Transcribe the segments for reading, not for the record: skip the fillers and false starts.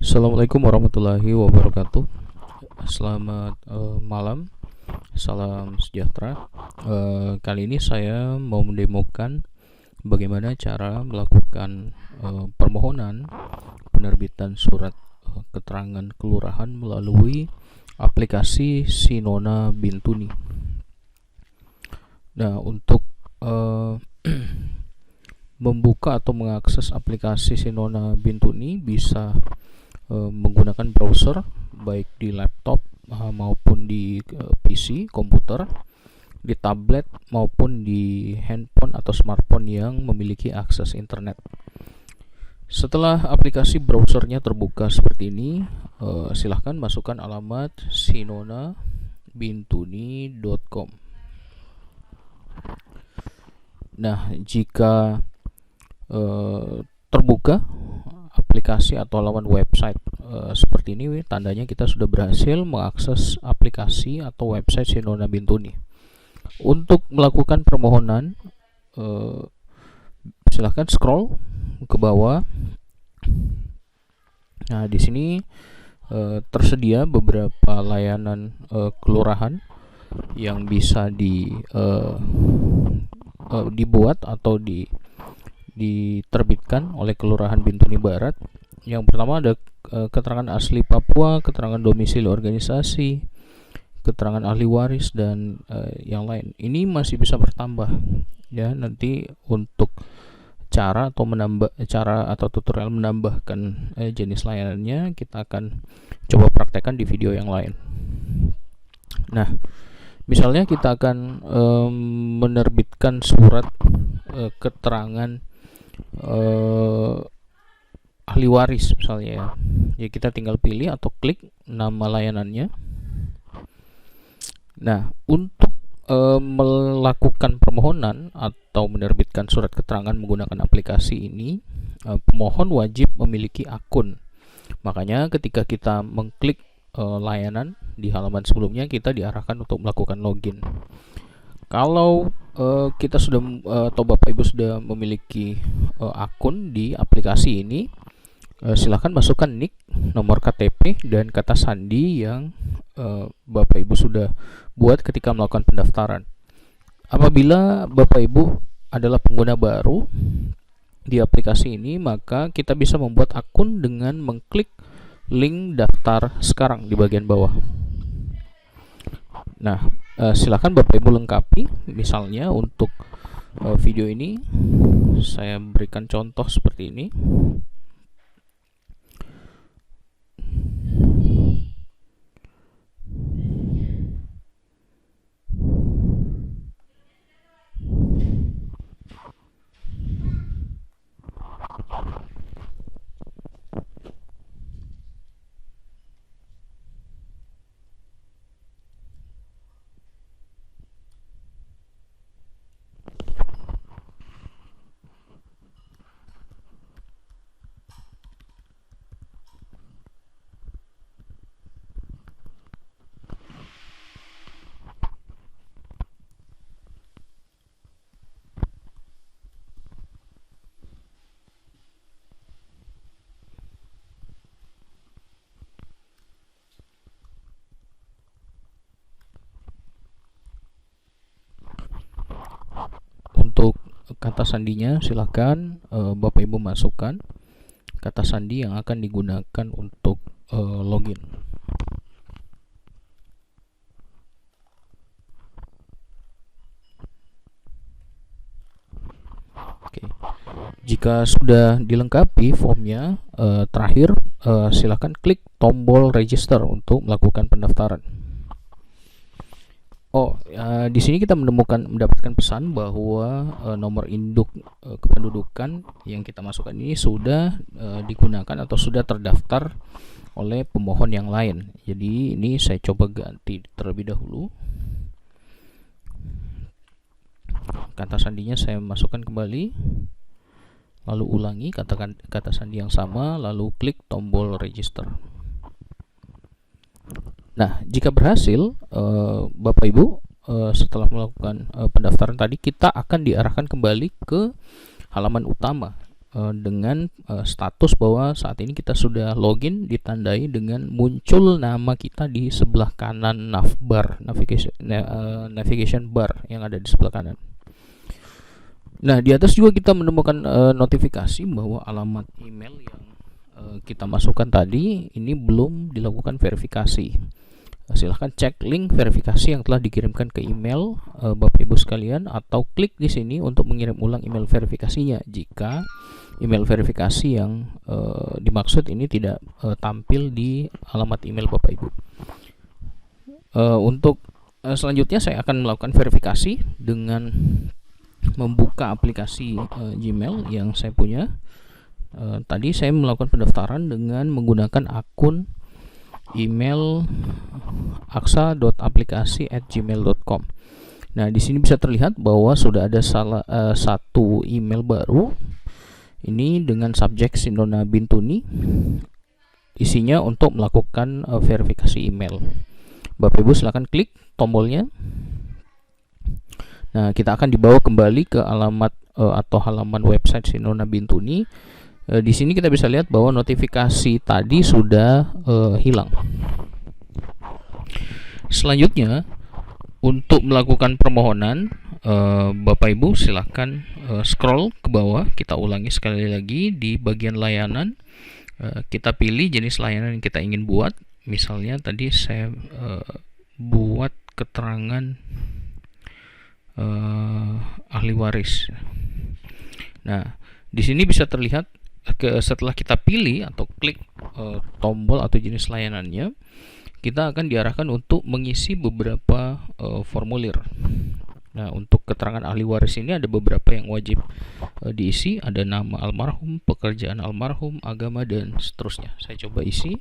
Assalamualaikum warahmatullahi wabarakatuh. Selamat malam, salam sejahtera. Kali ini saya mau mendemokan bagaimana cara melakukan permohonan penerbitan surat keterangan kelurahan melalui aplikasi Sinona Bintuni. Nah, untuk membuka atau mengakses aplikasi Sinona Bintuni bisa menggunakan browser baik di laptop maupun di PC, komputer, di tablet maupun di handphone atau smartphone yang memiliki akses internet. Setelah aplikasi browsernya terbuka seperti ini, silahkan masukkan alamat sinonabintuni.com. Nah, jika terbuka aplikasi atau laman website seperti ini, tandanya kita sudah berhasil mengakses aplikasi atau website Sinona Bintuni. Untuk melakukan permohonan, silahkan scroll ke bawah. Nah, di sini tersedia beberapa layanan kelurahan yang bisa dibuat atau diterbitkan oleh Kelurahan Bintuni Barat. Yang pertama ada keterangan asli Papua, keterangan domisili organisasi, keterangan ahli waris, dan yang lain. Ini masih bisa bertambah ya. Nanti untuk cara atau tutorial menambahkan jenis layanannya kita akan coba praktekkan di video yang lain. Nah, misalnya kita akan menerbitkan surat keterangan ahli waris misalnya ya, kita tinggal pilih atau klik nama layanannya. Nah, untuk melakukan permohonan atau menerbitkan surat keterangan menggunakan aplikasi ini, pemohon wajib memiliki akun. Makanya ketika kita mengklik layanan di halaman sebelumnya, kita diarahkan untuk melakukan login. Kalau kita sudah atau Bapak Ibu sudah memiliki akun di aplikasi ini, silahkan masukkan nick, nomor KTP, dan kata sandi yang Bapak Ibu sudah buat ketika melakukan pendaftaran. Apabila Bapak Ibu adalah pengguna baru di aplikasi ini, maka kita bisa membuat akun dengan mengklik link daftar sekarang di bagian bawah. Nah, silakan Bapak Ibu lengkapi. Misalnya untuk video ini saya berikan contoh seperti ini. Untuk kata sandinya silahkan Bapak Ibu masukkan kata sandi yang akan digunakan untuk login. Oke. Jika sudah dilengkapi formnya, terakhir silahkan klik tombol register untuk melakukan pendaftaran. Di sini kita mendapatkan pesan bahwa nomor induk kependudukan yang kita masukkan ini sudah digunakan atau sudah terdaftar oleh pemohon yang lain. Jadi ini saya coba ganti terlebih dahulu. Kata sandinya saya masukkan kembali, lalu ulangi kata sandi yang sama, lalu klik tombol register. Nah, jika berhasil, Bapak Ibu setelah melakukan pendaftaran tadi, kita akan diarahkan kembali ke halaman utama dengan status bahwa saat ini kita sudah login, ditandai dengan muncul nama kita di sebelah kanan navbar, navigation bar yang ada di sebelah kanan. Nah, di atas juga kita menemukan notifikasi bahwa alamat email yang kita masukkan tadi ini belum dilakukan verifikasi. Silahkan cek link verifikasi yang telah dikirimkan ke email Bapak Ibu sekalian, atau klik di sini untuk mengirim ulang email verifikasinya jika email verifikasi yang dimaksud ini tidak tampil di alamat email Bapak Ibu. Untuk selanjutnya saya akan melakukan verifikasi dengan membuka aplikasi Gmail yang saya punya. Tadi saya melakukan pendaftaran dengan menggunakan akun email aksa.aplikasi@gmail.com. Nah, di sini bisa terlihat bahwa sudah ada satu email baru. Ini dengan subjek Sinona Bintuni. Isinya untuk melakukan verifikasi email. Bapak Ibu silakan klik tombolnya. Nah, kita akan dibawa kembali ke alamat atau halaman website Sinona Bintuni. Di sini kita bisa lihat bahwa notifikasi tadi sudah hilang. Selanjutnya, untuk melakukan permohonan, Bapak Ibu silahkan scroll ke bawah. Kita ulangi sekali lagi di bagian layanan. Kita pilih jenis layanan yang kita ingin buat. Misalnya tadi saya buat keterangan ahli waris. Nah, di sini bisa terlihat setelah kita pilih atau klik tombol atau jenis layanannya, kita akan diarahkan untuk mengisi beberapa formulir. Nah, untuk keterangan ahli waris ini ada beberapa yang wajib diisi. Ada nama almarhum, pekerjaan almarhum, agama, dan seterusnya. Saya coba isi.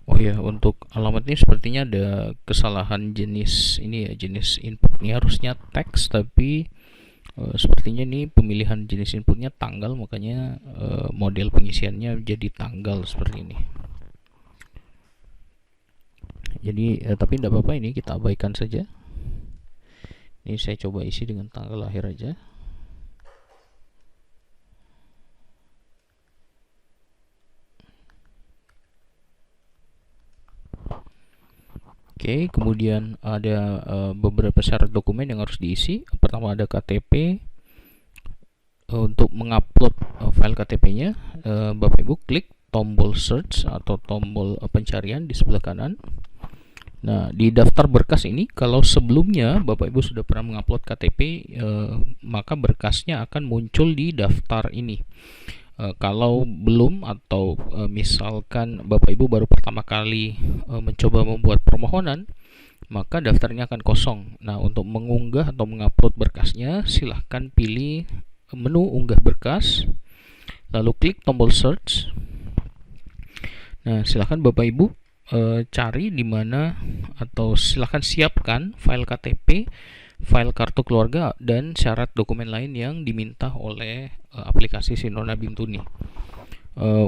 Oh ya, untuk alamat ini sepertinya ada kesalahan jenis ini ya, jenis inputnya harusnya teks, tapi sepertinya ini pemilihan jenis inputnya tanggal, makanya model pengisiannya jadi tanggal seperti ini. Jadi tapi tidak apa-apa, ini kita abaikan saja. Ini saya coba isi dengan tanggal lahir aja. Oke, kemudian ada beberapa syarat dokumen yang harus diisi. Pertama ada KTP. Untuk mengupload file KTP-nya, Bapak Ibu klik tombol search atau tombol pencarian di sebelah kanan. Nah, di daftar berkas ini, kalau sebelumnya Bapak Ibu sudah pernah mengupload KTP, maka berkasnya akan muncul di daftar ini. Kalau belum, atau misalkan Bapak Ibu baru pertama kali mencoba membuat permohonan, maka daftarnya akan kosong. Nah, untuk mengunggah atau mengupload berkasnya, silahkan pilih menu unggah berkas, lalu klik tombol search. Nah, silahkan Bapak Ibu cari di mana, atau silahkan siapkan file KTP, file kartu keluarga, dan syarat dokumen lain yang diminta oleh aplikasi Sinona Bintuni.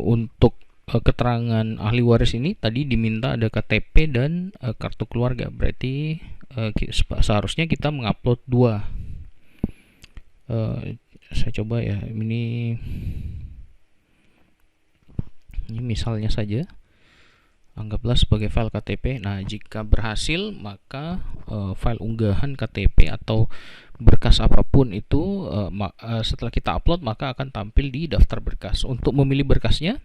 Untuk keterangan ahli waris ini tadi diminta ada KTP dan kartu keluarga, berarti seharusnya kita mengupload 2. Saya coba ya, ini misalnya saja, anggaplah sebagai file KTP. Nah, jika berhasil, maka file unggahan KTP atau berkas apapun itu setelah kita upload, maka akan tampil di daftar berkas. Untuk memilih berkasnya,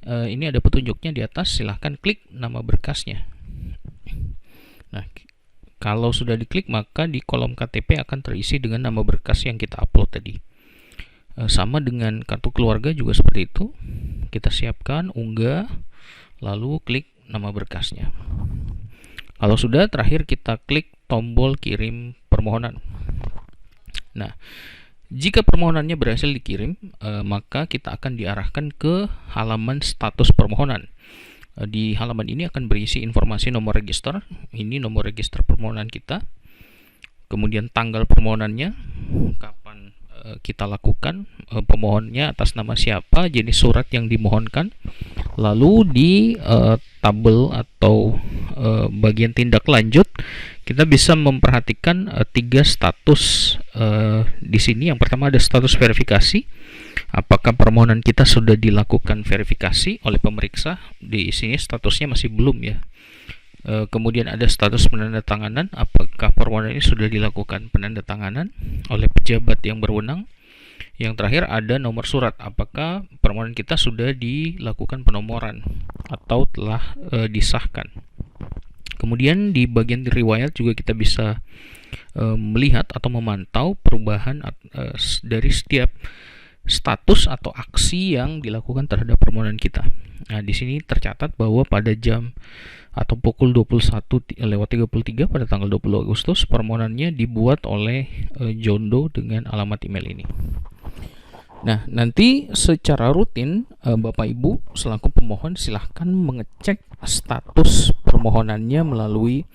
ini ada petunjuknya di atas, silahkan klik nama berkasnya. Nah, kalau sudah diklik, maka di kolom KTP akan terisi dengan nama berkas yang kita upload tadi. Sama dengan kartu keluarga juga seperti itu. Kita siapkan, unggah, lalu klik nama berkasnya. Kalau sudah, terakhir kita klik tombol kirim permohonan. Nah, jika permohonannya berhasil dikirim, maka kita akan diarahkan ke halaman status permohonan. Di halaman ini akan berisi informasi nomor register. Ini nomor register permohonan kita. Kemudian tanggal permohonannya, kapan kita lakukan, pemohonnya atas nama siapa, jenis surat yang dimohonkan. Lalu di tabel atau bagian tindak lanjut, kita bisa memperhatikan 3 status di sini. Yang pertama ada status verifikasi. Apakah permohonan kita sudah dilakukan verifikasi oleh pemeriksa? Di sini statusnya masih belum ya. Kemudian ada status penandatanganan. Apakah permohonan ini sudah dilakukan penandatanganan oleh pejabat yang berwenang? Yang terakhir ada nomor surat. Apakah permohonan kita sudah dilakukan penomoran atau telah disahkan? Kemudian di bagian riwayat juga kita bisa melihat atau memantau perubahan dari setiap status atau aksi yang dilakukan terhadap permohonan kita. Nah, di sini tercatat bahwa pada jam atau pukul 21:33 pada tanggal 20 Agustus permohonannya dibuat oleh John Doe dengan alamat email ini. Nah, nanti secara rutin Bapak Ibu selaku pemohon silahkan mengecek status permohonannya melalui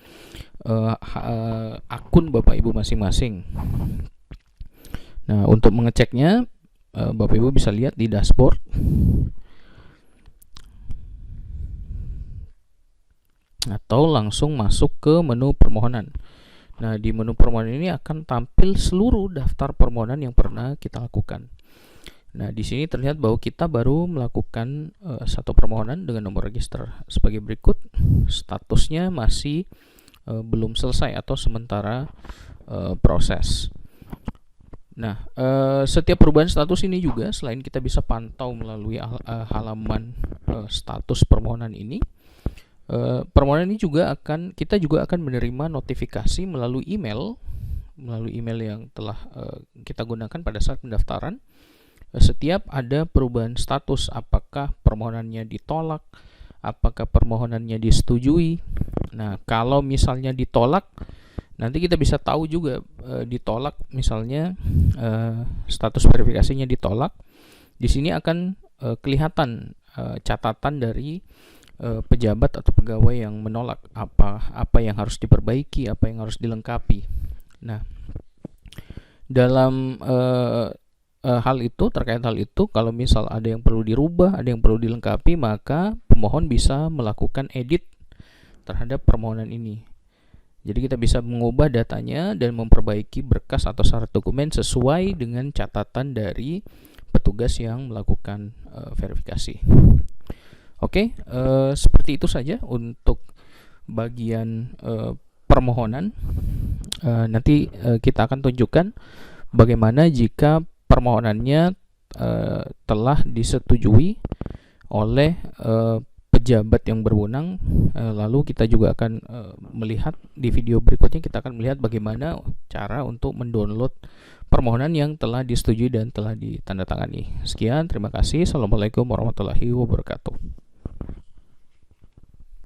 akun Bapak Ibu masing-masing. Nah, untuk mengeceknya Bapak Ibu bisa lihat di dashboard. Atau langsung masuk ke menu permohonan. Nah, di menu permohonan ini akan tampil seluruh daftar permohonan yang pernah kita lakukan. Nah, di sini terlihat bahwa kita baru melakukan satu permohonan dengan nomor register sebagai berikut. Statusnya masih belum selesai atau sementara proses. Nah, setiap perubahan status ini juga selain kita bisa pantau melalui halaman status permohonan ini, permohonan ini kita juga akan menerima notifikasi melalui email yang telah kita gunakan pada saat pendaftaran. Setiap ada perubahan status, apakah permohonannya ditolak, apakah permohonannya disetujui. Nah, kalau misalnya ditolak, nanti kita bisa tahu juga ditolak, misalnya status verifikasinya ditolak. Di sini akan kelihatan catatan dari pejabat atau pegawai yang menolak, apa yang harus diperbaiki, apa yang harus dilengkapi. Nah, dalam terkait hal itu, kalau misal ada yang perlu dirubah, ada yang perlu dilengkapi, maka pemohon bisa melakukan edit terhadap permohonan ini. Jadi kita bisa mengubah datanya dan memperbaiki berkas atau syarat dokumen sesuai dengan catatan dari petugas yang melakukan verifikasi. Oke, seperti itu saja untuk bagian permohonan. Nanti kita akan tunjukkan bagaimana jika permohonannya telah disetujui oleh pejabat yang berwenang. Lalu kita juga akan melihat di video berikutnya, kita akan melihat bagaimana cara untuk mendownload permohonan yang telah disetujui dan telah ditandatangani. Sekian, terima kasih. Assalamualaikum warahmatullahi wabarakatuh.